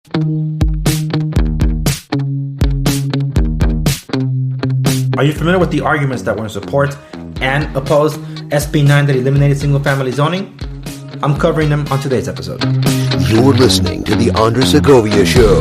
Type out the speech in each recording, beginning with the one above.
Are you familiar with the arguments that were in support and oppose SB 9 that eliminated single-family zoning? I'm covering them on today's episode. You're listening to The Andres Segovia Show.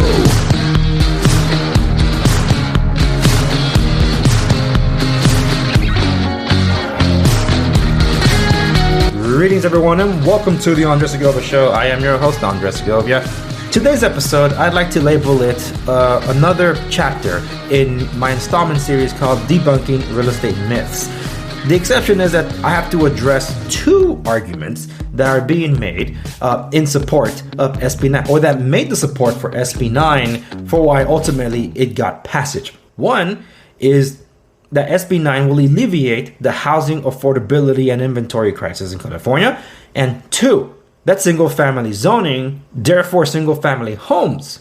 Greetings, everyone, and welcome to The Andres Segovia Show. I am your host, Andres Segovia. Today's episode, I'd like to label it another chapter in my installment series called Debunking Real Estate Myths. The exception is that I have to address two arguments that are being made in support of SB 9, or that made the support for SB 9 for why ultimately it got passage. One is that SB 9 will alleviate the housing affordability and inventory crisis in California. And two, that single-family zoning, therefore single-family homes,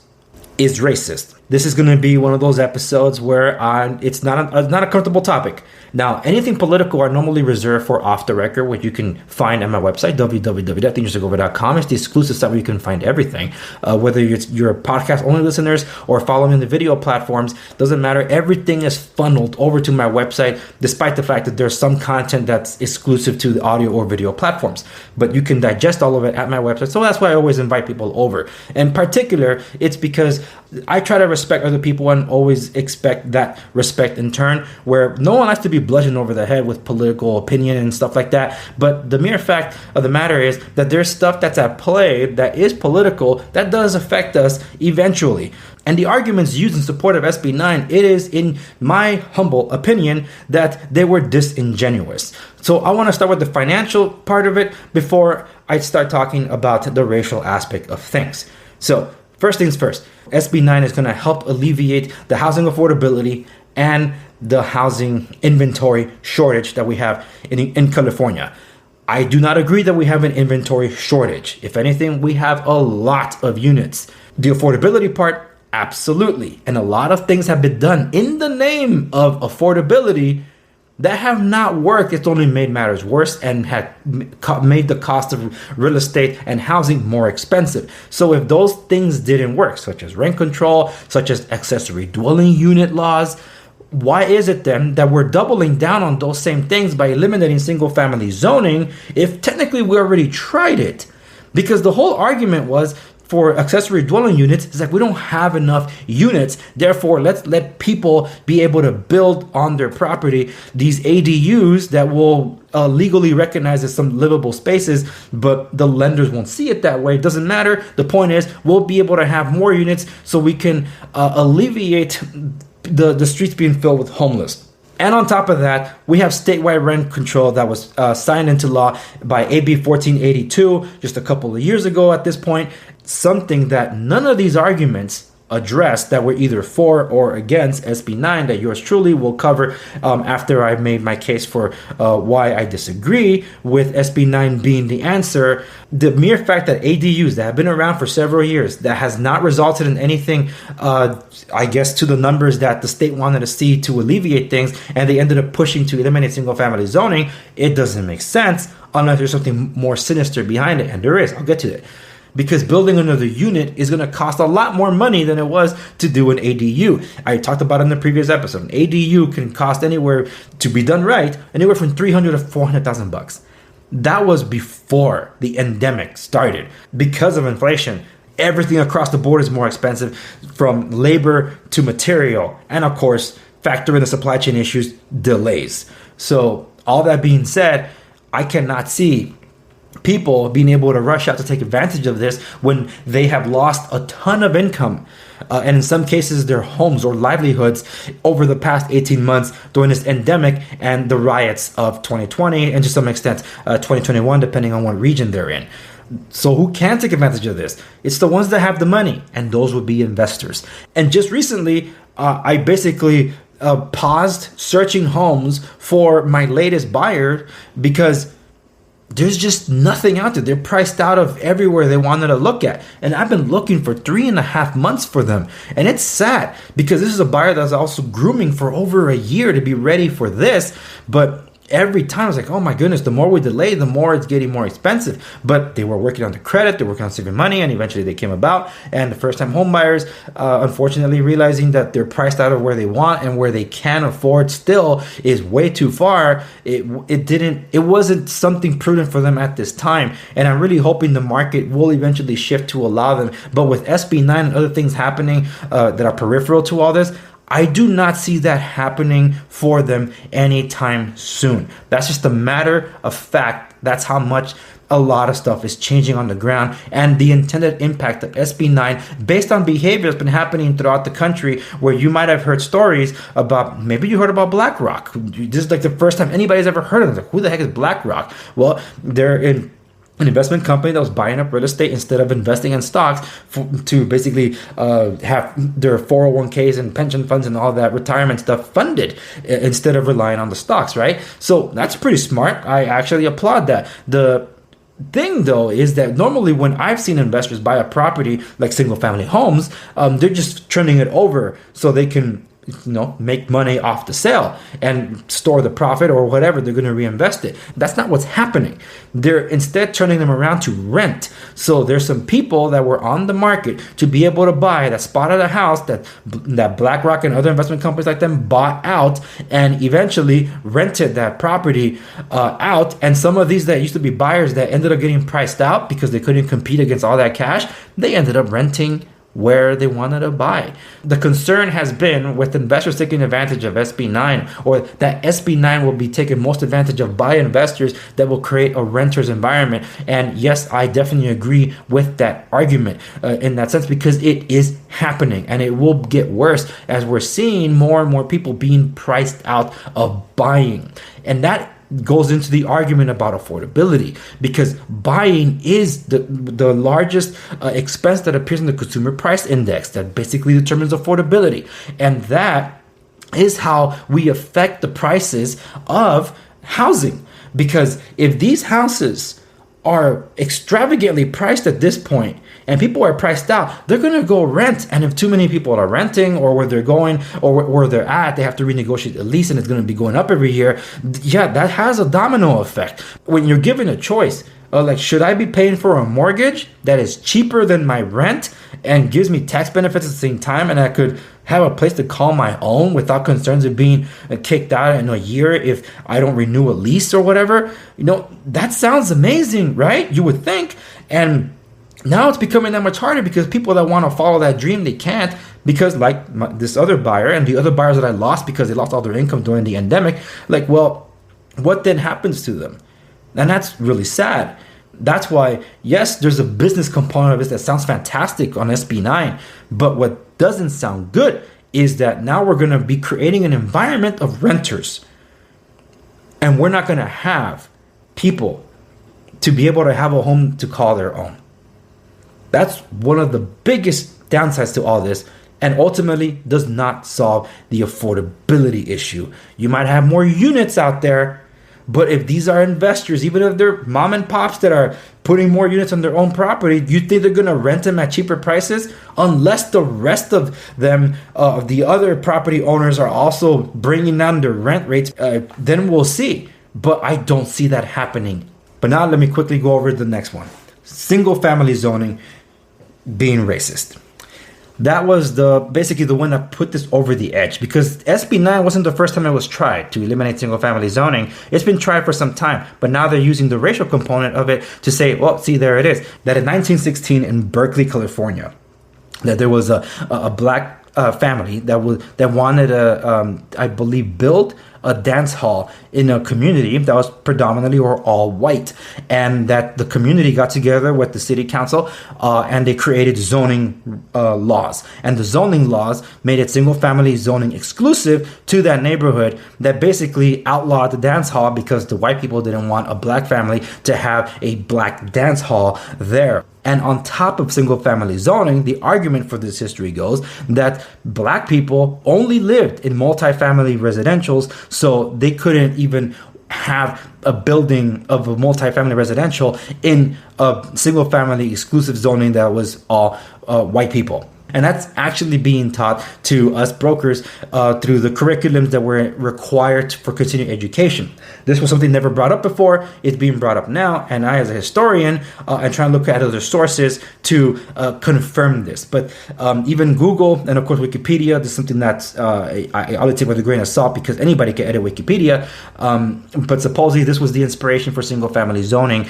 is racist. This is going to be one of those episodes where it's not a comfortable topic. Now, anything political are normally reserved for off the record, which you can find at my website, www.theandressegovia.com. It's the exclusive site where you can find everything. Whether you're podcast-only listeners or following the video platforms, doesn't matter. Everything is funneled over to my website, despite the fact that there's some content that's exclusive to the audio or video platforms. But you can digest all of it at my website. So that's why I always invite people over. In particular, it's because I try to respect other people and always expect that respect in turn, where no one has to be bludgeoned over the head with political opinion and stuff like that. But the mere fact of the matter is that there's stuff that's at play that is political that does affect us eventually. And the arguments used in support of SB 9, it is, in my humble opinion, that they were disingenuous. So I want to start with the financial part of it before I start talking about the racial aspect of things. So first things first, SB 9 is going to help alleviate the housing affordability and the housing inventory shortage that we have in California. I do not agree that we have an inventory shortage. If anything, we have a lot of units. The affordability part, absolutely. And a lot of things have been done in the name of affordability that have not worked. It's only made matters worse and had made the cost of real estate and housing more expensive. So if those things didn't work, such as rent control, such as accessory dwelling unit laws, why is it then that we're doubling down on those same things by eliminating single family zoning if technically we already tried it? Because the whole argument was, for accessory dwelling units, it's like we don't have enough units, therefore let's let people be able to build on their property these ADUs that will legally recognize as some livable spaces, but the lenders won't see it that way. It doesn't matter. The point is, we'll be able to have more units so we can alleviate the streets being filled with homeless. And on top of that, we have statewide rent control that was signed into law by AB 1482 just a couple of years ago at this point. Something that none of these arguments addressed that were either for or against SB 9 that yours truly will cover after I've made my case for why I disagree with SB 9 being the answer. The mere fact that ADUs that have been around for several years, that has not resulted in anything, I guess, to the numbers that the state wanted to see to alleviate things, and they ended up pushing to eliminate single-family zoning, it doesn't make sense unless there's something more sinister behind it, and there is. I'll get to it. Because building another unit is going to cost a lot more money than it was to do an ADU. I talked about it in the previous episode. An ADU can cost anywhere, to be done right, anywhere from $300,000 to $400,000. That was before the endemic started. Because of inflation, everything across the board is more expensive, from labor to material. And of course, factor in the supply chain issues, delays. So all that being said, I cannot see people being able to rush out to take advantage of this when they have lost a ton of income, and in some cases their homes or livelihoods over the past 18 months during this endemic and the riots of 2020 and to some extent 2021, depending on what region they're in. So who can take advantage of this? It's the ones that have the money, and those would be investors. And just recently, I basically paused searching homes for my latest buyer because there's just nothing out there. They're priced out of everywhere they wanted to look at. And I've been looking for 3.5 months for them. And it's sad because this is a buyer that's also grooming for over a year to be ready for this. But every time it's like, oh my goodness, the more we delay, the more it's getting more expensive. But they were working on the credit, they were working on saving money, and eventually they came about. And the first-time home buyers, unfortunately, realizing that they're priced out of where they want and where they can afford still is way too far. It wasn't something prudent for them at this time. And I'm really hoping the market will eventually shift to allow them. But with SB9 and other things happening that are peripheral to all this, I do not see that happening for them anytime soon. That's just a matter of fact. That's how much a lot of stuff is changing on the ground, and the intended impact of SB9 based on behavior has been happening throughout the country, where you might have heard stories about, maybe you heard about BlackRock. This is like the first time anybody's ever heard of them. Like, who the heck is BlackRock? Well, they're in an investment company that was buying up real estate instead of investing in stocks to basically have their 401ks and pension funds and all that retirement stuff funded instead of relying on the stocks, right? So that's pretty smart. I actually applaud that. The thing though is that normally when I've seen investors buy a property like single family homes, they're just turning it over so they can make money off the sale and store the profit or whatever, they're going to reinvest it. That's not what's happening. They're instead turning them around to rent. So there's some people that were on the market to be able to buy, that spotted a house that BlackRock and other investment companies like them bought out and eventually rented that property out. And some of these that used to be buyers that ended up getting priced out because they couldn't compete against all that cash, they ended up renting where they wanted to buy. The concern has been with investors taking advantage of SB9, or that SB9 will be taking most advantage of by investors that will create a renter's environment. And yes, I definitely agree with that argument in that sense, because it is happening and it will get worse as we're seeing more and more people being priced out of buying. And that goes into the argument about affordability, because buying is the largest expense that appears in the consumer price index that basically determines affordability. And that is how we affect the prices of housing, because if these houses are extravagantly priced at this point and people are priced out, they're going to go rent. And if too many people are renting, or where they're going or where they're at, they have to renegotiate the lease and it's going to be going up every year. Yeah, that has a domino effect. When you're given a choice, like, should I be paying for a mortgage that is cheaper than my rent and gives me tax benefits at the same time, and I could have a place to call my own without concerns of being kicked out in a year if I don't renew a lease or whatever? That sounds amazing, right? You would think. And now it's becoming that much harder because people that want to follow that dream, they can't, because this other buyer and the other buyers that I lost because they lost all their income during the pandemic, well, what then happens to them? And that's really sad. That's why, yes, there's a business component of this that sounds fantastic on SB9, but what doesn't sound good is that now we're going to be creating an environment of renters, and we're not going to have people to be able to have a home to call their own. That's one of the biggest downsides to all this, and ultimately does not solve the affordability issue. You might have more units out there, but if these are investors, even if they're mom and pops that are putting more units on their own property, you think they're going to rent them at cheaper prices? Unless the rest of them, the other property owners, are also bringing down their rent rates, then we'll see. But I don't see that happening. But now let me quickly go over the next one. Single family zoning being racist. That was basically the one that put this over the edge, because SB9 wasn't the first time it was tried to eliminate single-family zoning. It's been tried for some time, but now they're using the racial component of it to say, well, see, there it is, that in 1916 in Berkeley, California, that there was a black family that wanted to, I believe, build a dance hall in a community that was predominantly or all white, and that the community got together with the city council and they created zoning laws, and the zoning laws made it single family zoning exclusive to that neighborhood, that basically outlawed the dance hall because the white people didn't want a black family to have a black dance hall there. And on top of single family zoning, the argument for this history goes that black people only lived in multifamily residentials, so they couldn't even have a building of a multifamily residential in a single family exclusive zoning that was all white people. And that's actually being taught to us brokers through the curriculums that were required for continuing education. This was something never brought up before. It's being brought up now. And I, as a historian, am trying to look at other sources to confirm this. But even Google and, of course, Wikipedia, this is something that I'll take with a grain of salt because anybody can edit Wikipedia. But supposedly this was the inspiration for single-family zoning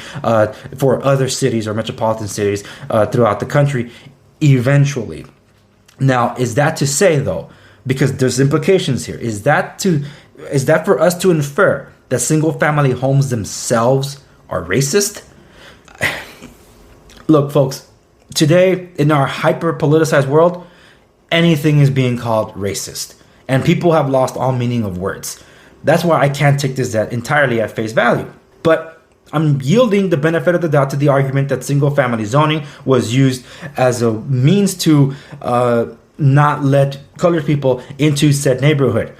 for other cities or metropolitan cities throughout the country. Eventually. Now, is that to say, though, because there's implications here, is that for us to infer that single family homes themselves are racist? Look, folks, today in our hyper politicized world, anything is being called racist, and people have lost all meaning of words. That's why I can't take this entirely at face value. But I'm yielding the benefit of the doubt to the argument that single-family zoning was used as a means to not let colored people into said neighborhood.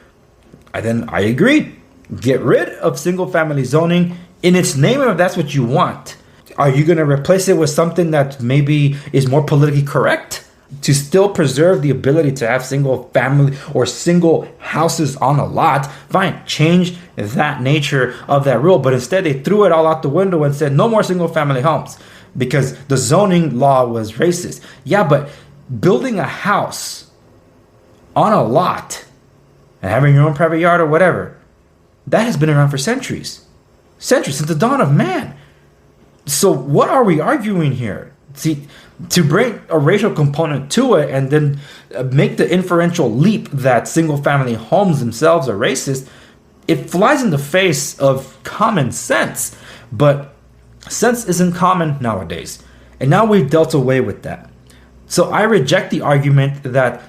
I agree. Get rid of single-family zoning in its name if that's what you want. Are you going to replace it with something that maybe is more politically correct? To still preserve the ability to have single family or single houses on a lot, fine, change that nature of that rule. But instead, they threw it all out the window and said no more single family homes because the zoning law was racist. Yeah, but building a house on a lot and having your own private yard or whatever, that has been around for centuries, since the dawn of man. So what are we arguing here? See, to bring a racial component to it and then make the inferential leap that single-family homes themselves are racist, it flies in the face of common sense. But sense isn't common nowadays. And now we've dealt away with that. So I reject the argument that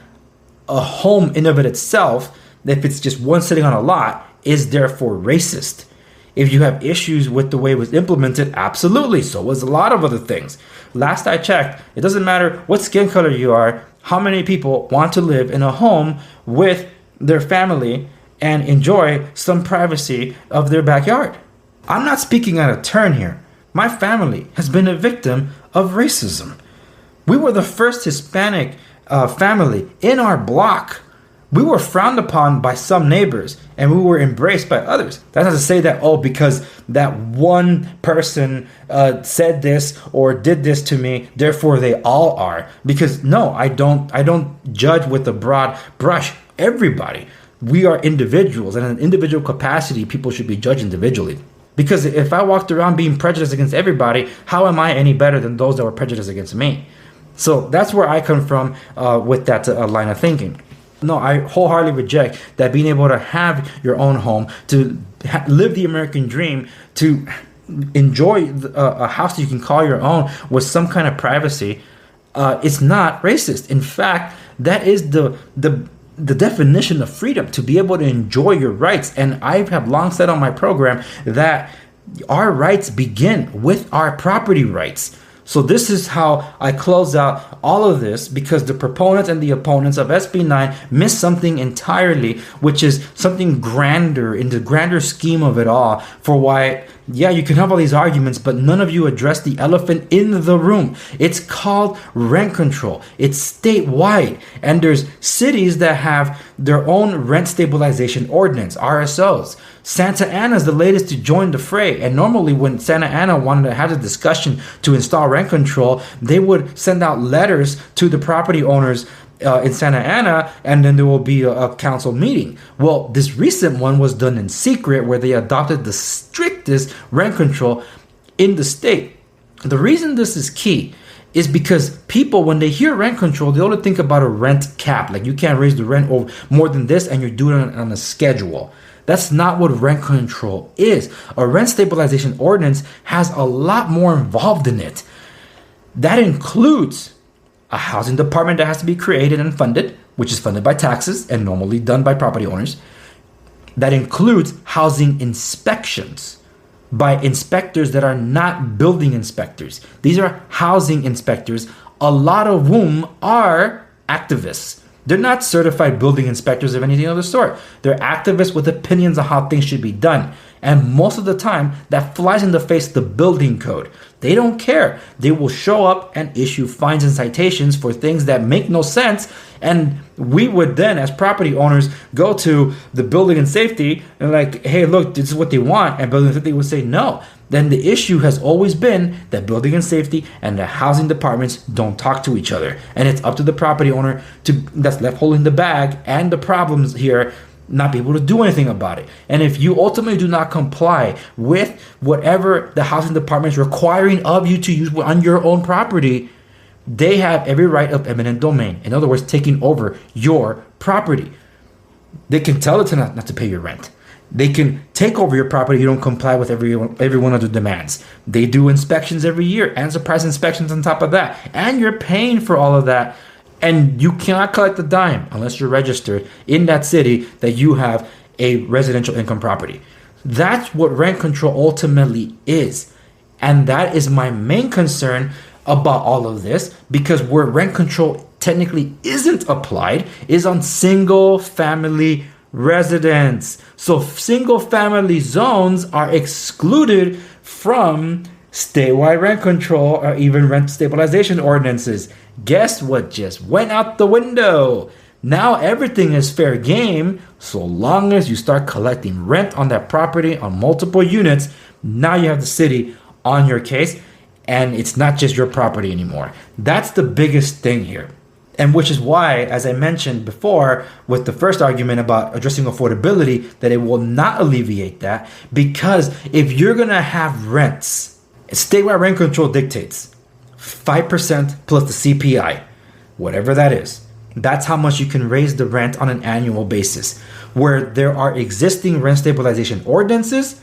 a home in of it itself, if it's just one sitting on a lot, is therefore racist. If you have issues with the way it was implemented, absolutely. So was a lot of other things. Last I checked, it doesn't matter what skin color you are, how many people want to live in a home with their family and enjoy some privacy of their backyard. I'm not speaking out of turn here. My family has been a victim of racism. We were the first Hispanic family in our block. We were frowned upon by some neighbors and we were embraced by others. That's not to say that, because that one person said this or did this to me, therefore they all are. Because no, I don't judge with a broad brush everybody. We are individuals, and in an individual capacity, people should be judged individually. Because if I walked around being prejudiced against everybody, how am I any better than those that were prejudiced against me? So that's where I come from with that line of thinking. No, I wholeheartedly reject that being able to have your own home, to live the American dream, to enjoy a house that you can call your own with some kind of privacy, it's not racist. In fact, that is the definition of freedom, to be able to enjoy your rights. And I have long said on my program that our rights begin with our property rights. So this is how I close out all of this, because the proponents and the opponents of SB 9 miss something entirely, which is something grander in the grander scheme of it all, for why, yeah, you can have all these arguments, but none of you address the elephant in the room. It's called rent control. It's statewide. And there's cities that have their own rent stabilization ordinance, RSOs. Santa Ana is the latest to join the fray. And normally when Santa Ana wanted to have a discussion to install rent control, they would send out letters to the property owners in Santa Ana, and then there will be a council meeting. Well, this recent one was done in secret, where they adopted the strictest rent control in the state. The reason this is key is because people, when they hear rent control, they only think about a rent cap. Like, you can't raise the rent over more than this, and you're doing it on a schedule. That's not what rent control is. A rent stabilization ordinance has a lot more involved in it. That includes a housing department that has to be created and funded, which is funded by taxes and normally done by property owners. That includes housing inspections by inspectors that are not building inspectors. These are housing inspectors, a lot of whom are activists. They're not certified building inspectors of anything of the sort. They're activists with opinions on how things should be done. And most of the time, that flies in the face of the building code. They don't care. They will show up and issue fines and citations for things that make no sense. And we would then, as property owners, go to the building and safety and like, hey, look, this is what they want. And building and safety would say no. Then the issue has always been that building and safety and the housing departments don't talk to each other. And it's up to the property owner that's left holding the bag and the problems here not be able to do anything about it. And if you ultimately do not comply with whatever the housing department is requiring of you to use on your own property, they have every right of eminent domain. In other words, taking over your property. They can tell it to not to pay your rent. They can take over your property if you don't comply with every one of the demands. They do inspections every year and surprise inspections on top of that. And you're paying for all of that. And you cannot collect a dime unless you're registered in that city that you have a residential income property. That's what rent control ultimately is. And that is my main concern about all of this, because where rent control technically isn't applied is on single family residents. So single family zones are excluded from statewide rent control or even rent stabilization ordinances. Guess what just went out the window? Now everything is fair game so long as you start collecting rent on that property on multiple units. Now you have the city on your case, and it's not just your property anymore. That's the biggest thing here. And which is why, as I mentioned before, with the first argument about addressing affordability, that it will not alleviate that, because if you're going to have rents, statewide rent control dictates 5% plus the CPI, whatever that is. That's how much you can raise the rent on an annual basis. Where there are existing rent stabilization ordinances,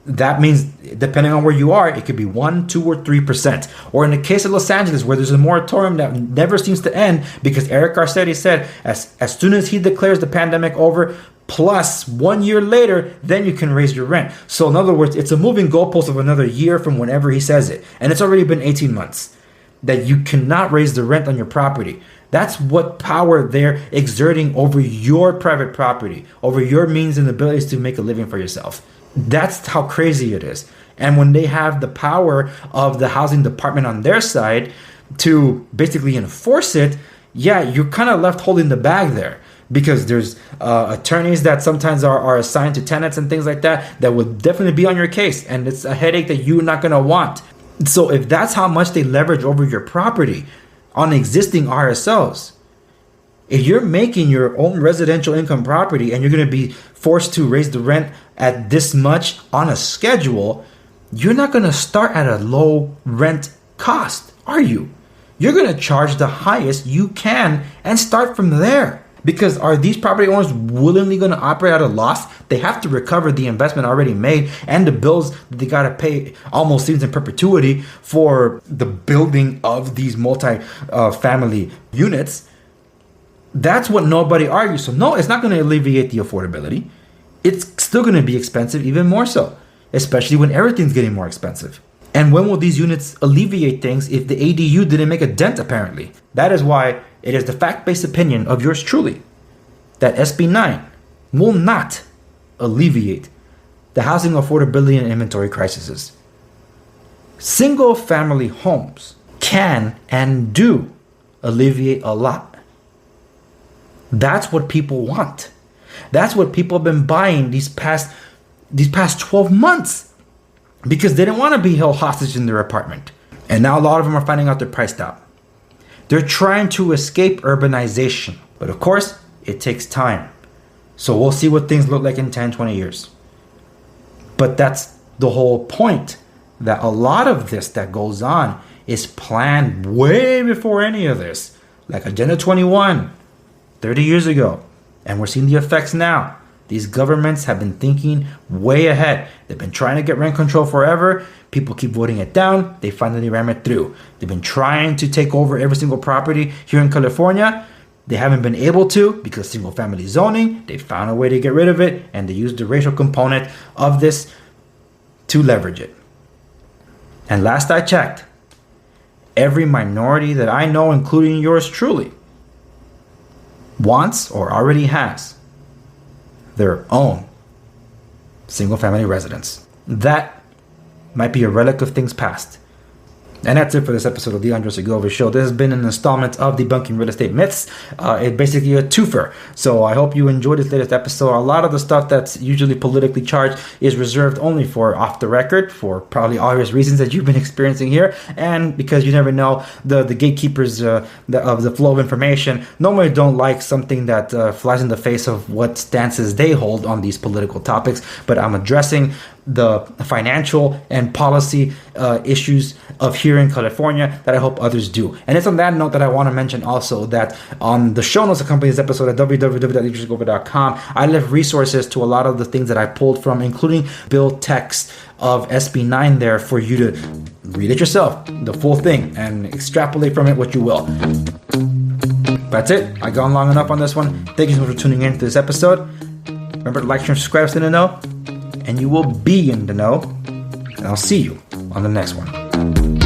that means depending on where you are, it could be 1%, 2%, or 3%. Or in the case of Los Angeles, where there's a moratorium that never seems to end, because Eric Garcetti said as soon as he declares the pandemic over, plus 1 year later, then you can raise your rent. So in other words, it's a moving goalpost of another year from whenever he says it. And it's already been 18 months that you cannot raise the rent on your property. That's what power they're exerting over your private property, over your means and abilities to make a living for yourself. That's how crazy it is. And when they have the power of the housing department on their side to basically enforce it, yeah, you're kind of left holding the bag there. Because there's attorneys that sometimes are assigned to tenants and things like that will definitely be on your case. And it's a headache that you're not going to want. So if that's how much they leverage over your property on existing RSOs, if you're making your own residential income property and you're going to be forced to raise the rent at this much on a schedule, you're not going to start at a low rent cost, are you? You're going to charge the highest you can and start from there. Because are these property owners willingly going to operate at a loss? They have to recover the investment already made and the bills that they got to pay almost seems in perpetuity for the building of these multi-family units. That's what nobody argues. So no, it's not going to alleviate the affordability. It's still going to be expensive, even more so, especially when everything's getting more expensive. And when will these units alleviate things if the ADU didn't make a dent, apparently? That is why it is the fact-based opinion of yours truly that SB 9 will not alleviate the housing affordability and inventory crises. Single-family homes can and do alleviate a lot. That's what people want. That's what people have been buying these past 12 months. Because they didn't want to be held hostage in their apartment. And now a lot of them are finding out they're priced out. They're trying to escape urbanization. But of course, it takes time. So we'll see what things look like in 10, 20 years. But that's the whole point. That a lot of this that goes on is planned way before any of this. Like Agenda 21, 30 years ago. And we're seeing the effects now. These governments have been thinking way ahead. They've been trying to get rent control forever. People keep voting it down. They finally ram it through. They've been trying to take over every single property here in California. They haven't been able to because single family zoning. They found a way to get rid of it, and they used the racial component of this to leverage it. And last I checked, every minority that I know, including yours truly, wants or already has their own single-family residence. That might be a relic of things past. And that's it for this episode of the Andre Segovia Show. This has been an installment of Debunking Real Estate Myths. It's basically a twofer. So I hope you enjoyed this latest episode. A lot of the stuff that's usually politically charged is reserved only for off the record, for probably obvious reasons that you've been experiencing here. And because you never know, the gatekeepers of the flow of information normally don't like something that flies in the face of what stances they hold on these political topics. But I'm addressing the financial and policy issues of here in California that I hope others do. And it's on that note that I want to mention also that on the show notes accompanying this episode at www.andressegovia.com, I left resources to a lot of the things that I pulled from, including bill text of SB 9 there for you to read it yourself, the full thing, and extrapolate from it what you will. That's it. I gone long enough on this one. Thank you so much for tuning in to this episode. Remember to like, share, and subscribe to the know, and you will be in the know. And I'll see you on the next one.